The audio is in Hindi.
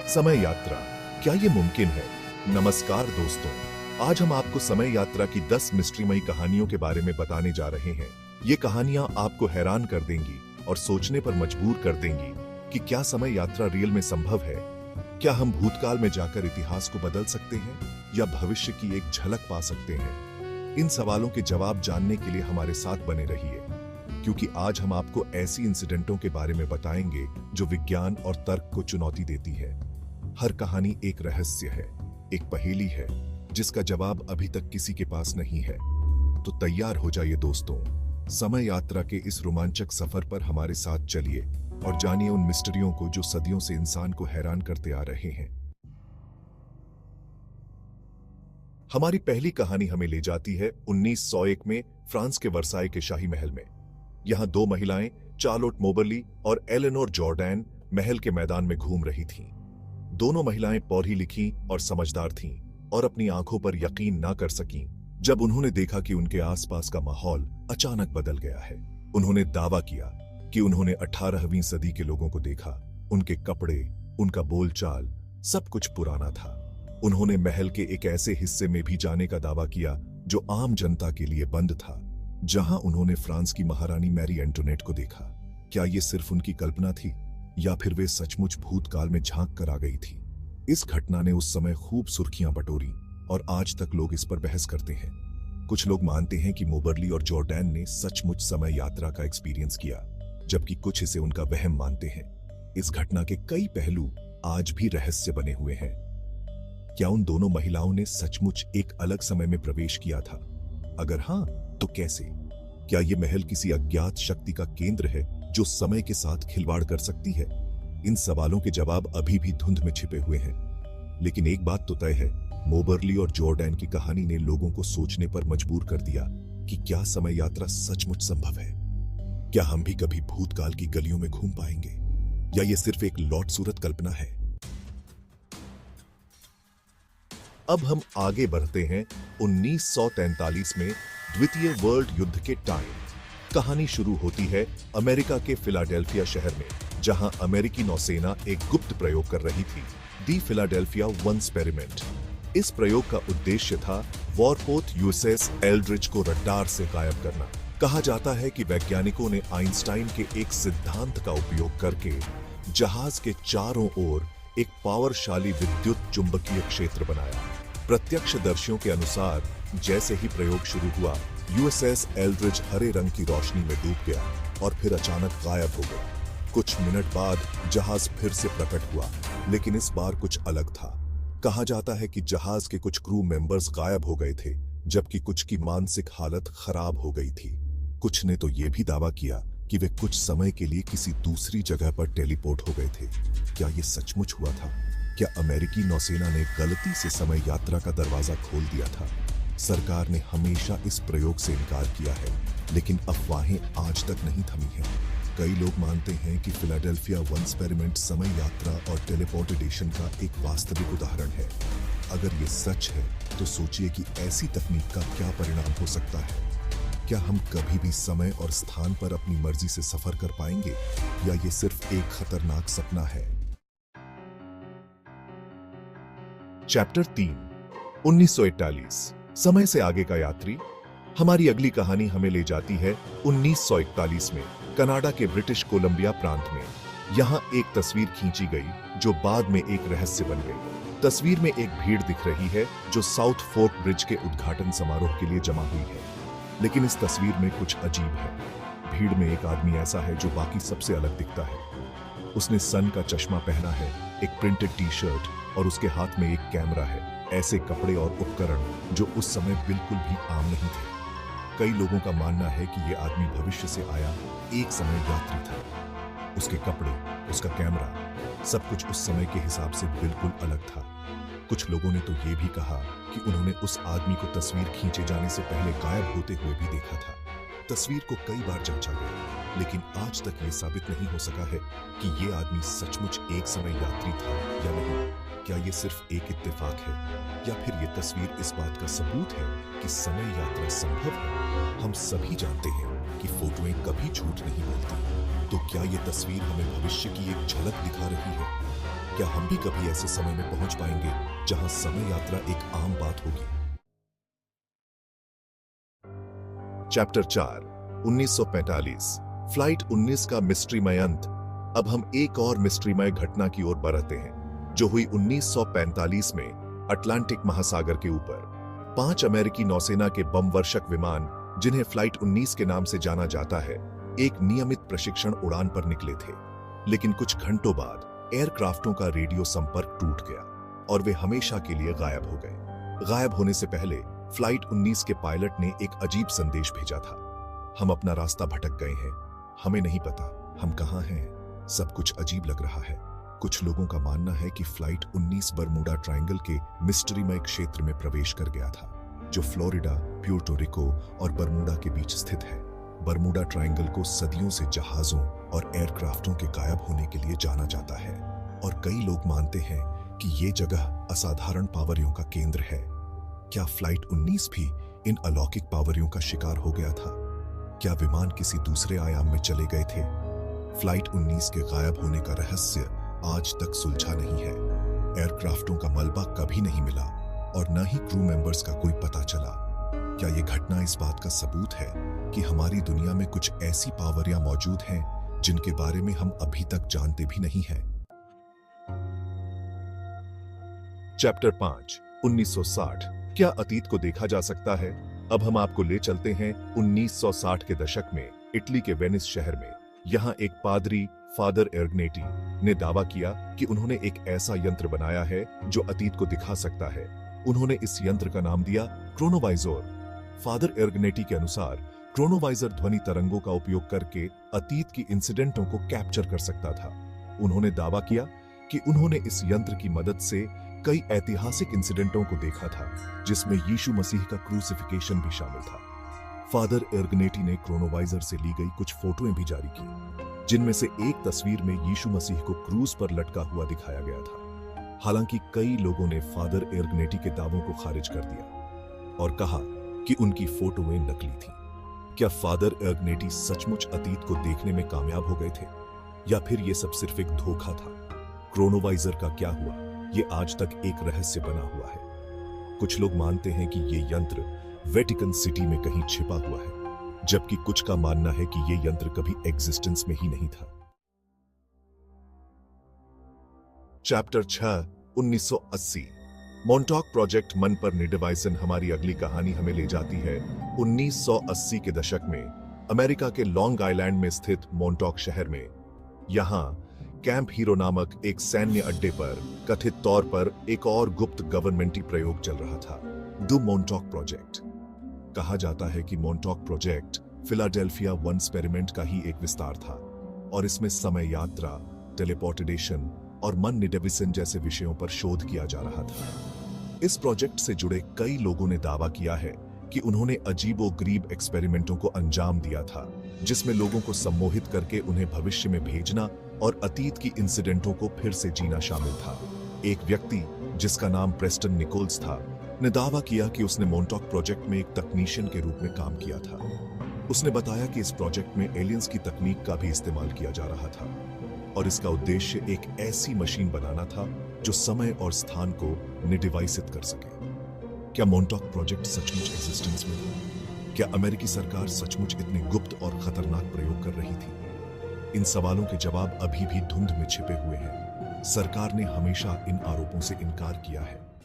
समय यात्रा, क्या ये मुमकिन है? नमस्कार दोस्तों, आज हम आपको समय यात्रा की 10 मिस्ट्रीमयी कहानियों के बारे में बताने जा रहे हैं। ये कहानियां आपको हैरान कर देंगी और सोचने पर मजबूर कर देंगी कि क्या समय यात्रा रियल में संभव है? क्या हम भूतकाल में जाकर इतिहास को बदल सकते हैं या भविष्य की एक झलक पा सकते हैं? इन सवालों के जवाब जानने के लिए हमारे साथ बने रहिए, क्योंकि आज हम आपको ऐसी इंसिडेंटों के बारे में बताएंगे जो विज्ञान और तर्क को चुनौती देती है। हर कहानी एक रहस्य है, एक पहेली है जिसका जवाब अभी तक किसी के पास नहीं है। तो तैयार हो जाइए दोस्तों, समय यात्रा के इस रोमांचक सफर पर हमारे साथ चलिए और जानिए उन मिस्ट्रियों को जो सदियों से इंसान को हैरान करते आ रहे हैं। हमारी पहली कहानी हमें ले जाती है 1901 में फ्रांस के वर्साई के शाही महल में। यहां दो महिलाएं, चार्लोट मोबरली और एलेनोर जॉर्डैन, महल के मैदान में घूम रही थीं। दोनों महिलाएं पढ़ी लिखी और समझदार थीं और अपनी आंखों पर यकीन ना कर सकीं जब उन्होंने देखा कि उनके आसपास का माहौल अचानक बदल गया है। उन्होंने दावा किया कि उन्होंने 18वीं सदी के लोगों को देखा। उनके कपड़े, उनका बोलचाल, सब कुछ पुराना था। उन्होंने महल के एक ऐसे हिस्से में भी जाने का दावा किया जो आम जनता के लिए बंद था, जहां उन्होंने फ्रांस की महारानी मैरी एंटोनेट को देखा। क्या ये सिर्फ उनकी कल्पना थी या फिर वे सचमुच भूतकाल में झांक कर आ गई थी? इस घटना ने उस समय खूब सुर्खियां बटोरी और आज तक लोग इस पर बहस करते हैं। कुछ लोग मानते हैं कि मोबरली और जॉर्डैन ने सचमुच समय यात्रा का एक्सपीरियंस किया, जबकि कुछ इसे उनका वहम मानते हैं। इस घटना के कई पहलू आज भी रहस्य बने हुए हैं। क्या उन दोनों महिलाओं ने सचमुच एक अलग समय में प्रवेश किया था? अगर हां, तो कैसे? क्या यह महल किसी अज्ञात शक्ति का केंद्र है जो समय के साथ खिलवाड़ कर सकती है? इन सवालों के जवाब अभी भी धुंध में छिपे हुए हैं, लेकिन एक बात तो तय है, मोबरली और जॉर्डैन की कहानी ने लोगों को सोचने पर मजबूर कर दिया कि क्या समय यात्रा सचमुच संभव है? क्या हम भी कभी भूतकाल की गलियों में घूम पाएंगे या ये सिर्फ एक लौटसूरत कल्पना है? अब हम आगे बढ़ते हैं 1943 में द्वितीय वर्ल्ड युद्ध के टाइम। कहानी शुरू होती है अमेरिका के फिलाडेल्फिया शहर में, जहां अमेरिकी नौसेना एक गुप्त प्रयोग कर रही थी, दी फिलाडेल्फिया 1 एक्सपेरिमेंट। इस प्रयोग का उद्देश्य था वॉरपोथ यूएसएस एल्ड्रिच को रडार से गायब करना। कहा जाता है कि वैज्ञानिकों ने आइंस्टाइन के एक सिद्धांत का उपयोग करके जहाज के चारों ओर एक पावरशाली विद्युत चुंबकीय क्षेत्र बनाया। प्रत्यक्षदर्शियों के अनुसार जैसे ही प्रयोग शुरू हुआ, यूएसएस एल्ड्रिच हरे रंग की रोशनी में डूब गया और फिर अचानक गायब हो गया। कुछ मिनट बाद जहाज फिर से प्रकट हुआ, लेकिन इस बार कुछ अलग था। कहा जाता है कि जहाज के कुछ क्रू मेंबर्स गायब हो गए थे, जबकि कुछ की मानसिक हालत खराब हो गई थी। कुछ ने तो यह भी दावा किया कि वे कुछ समय के लिए किसी दूसरी जगह पर टेलीपोर्ट हो गए थे। क्या यह सचमुच हुआ था? क्या अमेरिकी नौसेना ने गलती से समय यात्रा का दरवाजा खोल दिया था? सरकार ने हमेशा इस प्रयोग से इनकार किया है, लेकिन अफवाहें आज तक नहीं थमी हैं। कई लोग मानते हैं कि फिलाडेल्फिया 1 एक्सपेरिमेंट समय यात्रा और टेलीपोर्टेशन का एक वास्तविक उदाहरण है। अगर ये सच है, तो सोचिए कि ऐसी तकनीक का क्या परिणाम हो सकता है। क्या हम कभी भी समय और स्थान पर अपनी मर्जी से सफर कर पाएंगे या ये सिर्फ एक खतरनाक सपना है? चैप्टर 3, 1941, समय से आगे का यात्री। हमारी अगली कहानी हमें ले जाती है 1941 में कनाडा के ब्रिटिश कोलंबिया प्रांत में। यहां एक तस्वीर खींची गई जो बाद में एक रहस्य बन गई। तस्वीर में एक भीड़ दिख रही है जो साउथ फोर्क ब्रिज के उद्घाटन समारोह के लिए जमा हुई है, लेकिन इस तस्वीर में कुछ अजीब है। भीड़ में एक आदमी ऐसा है जो बाकी सबसे अलग दिखता है। उसने सन का चश्मा पहना है, एक प्रिंटेड टी शर्ट और उसके हाथ में एक कैमरा है। ऐसे कपड़े और उपकरण जो उस समय बिल्कुल भी आम नहीं थे। कई लोगों का मानना है कि यह आदमी भविष्य से आया एक समय यात्री था। उसके कपड़े, उसका कैमरा, सब कुछ उस समय के हिसाब से बिल्कुल अलग था। कुछ लोगों ने तो यह भी कहा कि उन्होंने उस आदमी को तस्वीर खींचे जाने से पहले गायब होते हुए भी देखा था। तस्वीर को कई बार जांचा गया, लेकिन आज तक ये साबित नहीं हो सका है कि ये आदमी सचमुच एक समय यात्री था या नहीं। क्या ये सिर्फ एक इत्तेफाक है या फिर ये तस्वीर इस बात का सबूत है कि समय यात्रा संभव है? हम सभी जानते हैं कि फोटोएं कभी झूठ नहीं बोलती। तो क्या ये तस्वीर हमें भविष्य की एक झलक दिखा रही है? क्या हम भी कभी ऐसे समय में पहुंच पाएंगे जहां समय यात्रा एक आम बात होगी? चैप्टर 4 1945 फ्लाइट 19 का मिस्ट्रीमय अंत। अब हम एक और मिस्ट्रीमय घटना की ओर बढ़ते हैं जो हुई 1945 में अटलांटिक महासागर के ऊपर। 5 अमेरिकी नौसेना के बम वर्षक विमान, जिन्हें फ्लाइट 19 के नाम से जाना जाता है, एक नियमित प्रशिक्षण उड़ान पर निकले थे। लेकिन कुछ घंटों बाद एयरक्राफ्टों का रेडियो संपर्क टूट गया और वे हमेशा के लिए गायब हो गए। गायब होने से पहले फ्लाइट 19 के पायलट ने एक अजीब संदेश भेजा था। हम अपना रास्ता भटक गए हैं, हमें नहीं पता हम कहां हैं, सब कुछ अजीब लग रहा है। कुछ लोगों का मानना है कि फ्लाइट 19 बरमूडा ट्रायंगल के मिस्ट्रीमय क्षेत्र में प्रवेश कर गया था, जो फ्लोरिडा, प्यूर्टो रिको और बरमूडा के बीच स्थित है। बरमूडा ट्रायंगल को सदियों से जहाजों और एयरक्राफ्टों के गायब होने के लिए जाना जाता है और कई लोग मानते हैं कि ये जगह असाधारण पावरियों का केंद्र है। क्या फ्लाइट 19 भी इन अलौकिक पावरियों का शिकार हो गया था? क्या विमान किसी दूसरे आयाम में चले गए थे? फ्लाइट 19 के गायब होने का रहस्य आज तक सुलझा नहीं है। एयरक्राफ्टों का मलबा कभी नहीं मिला और न ही क्रू मेंबर्स का कोई पता चला। क्या यह घटना इस बात का सबूत है कि हमारी दुनिया में कुछ ऐसी पावरियां मौजूद हैं जिनके बारे में हम अभी तक जानते भी नहीं हैं? चैप्टर 5 1960 क्या अतीत को देखा जा सकता है? अब हम आपको ले चलते हैं 1960 के दशक में इटली के वेनिस शहर में। यहाँ एक पादरी, फादर एर्गनेटी, ने दावा किया कि उन्होंने एक ऐसा यंत्र बनाया है जो अतीत को दिखा सकता है। उन्होंने इस यंत्र का नाम दिया क्रोनोवाइजर। फादर एर्गनेटी के अनुसार क्रोनोवाइजर ध्वनि तरंगों का उपयोग करके अतीत की इंसिडेंटों को कैप्चर कर सकता था। उन्होंने दावा किया कि उन्होंने इस यंत्र की मदद से कई ऐतिहासिक इंसिडेंटों को देखा था, जिसमें यीशु मसीह का क्रूसिफिकेशन भी शामिल था। फादर एर्गनेटी ने क्रोनोवाइजर से ली गई कुछ फोटोएं भी जारी की, जिनमें से एक तस्वीर में यीशु मसीह को क्रूज पर लटका हुआ दिखाया गया था। हालांकि कई लोगों ने फादर एर्गनेटी के दावों को खारिज कर दिया और कहा कि उनकी फोटोएं नकली थीं। क्या फादर एर्गनेटी सचमुच अतीत को देखने में कामयाब हो गए थे या फिर यह सब सिर्फ एक धोखा था? क्रोनोवाइजर का क्या हुआ, ये आज तक एक रहस्य बना हुआ है। कुछ लोग मानते हैं कि ये यंत्र वेटिकन सिटी में कहीं छिपा हुआ है, जबकि कुछ का मानना है कि ये यंत्र कभी एग्जिस्टेंस में ही नहीं था। चैप्टर 6 1980 मोंटॉक प्रोजेक्ट मन पर निर्वासन। हमारी अगली कहानी हमें ले जाती है 1980 के दशक में अमेरिका के लॉन्ग आइलैंड में स्थित मोंटॉक शहर में। यहां कैंप हीरो नामक एक सैन्य अड्डे पर कथित तौर पर एक और गुप्त गवर्नमेंटी प्रयोग चल रहा था, द मोंटॉक प्रोजेक्ट। कहा जाता है कि मोंटॉक प्रोजेक्ट फिलाडेल्फिया 1 एक्सपेरिमेंट का ही एक विस्तार था और इसमें समय यात्रा, टेलीपोर्टेशन और मन निर्वासन जैसे विषयों पर शोध किया जा रहा था। इस प्रोजेक्ट से जुड़े कई लोगों ने दावा किया है कि उन्होंने अजीबोगरीब एक्सपेरिमेंटों को अंजाम दिया था, जिसमें लोगों को सम्मोहित करके उन्हें भविष्य में भेजना और अतीत की इंसिडेंटों को फिर से जीना शामिल था। एक व्यक्ति जिसका नाम प्रेस्टन निकोल्स था ने दावा किया कि उसने मोंटॉक प्रोजेक्ट में एक तकनीशियन के रूप में काम किया था। उसने बताया कि इस प्रोजेक्ट में एलियंस की तकनीक का भी इस्तेमाल किया जा रहा था और इसका उद्देश्य एक ऐसी मशीन बनाना था जो समय और स्थान को निर्वासित कर सके। क्या मोंटॉक प्रोजेक्ट सचमुच एग्जिस्टेंस में था? क्या अमेरिकी सरकार सचमुच इतने गुप्त और खतरनाक प्रयोग कर रही थी? इन सवालों के जवाब अभी भी धुंध में छिपे हुए हैं। सरकार ने हमेशा इन आरोपों से इनकार किया है।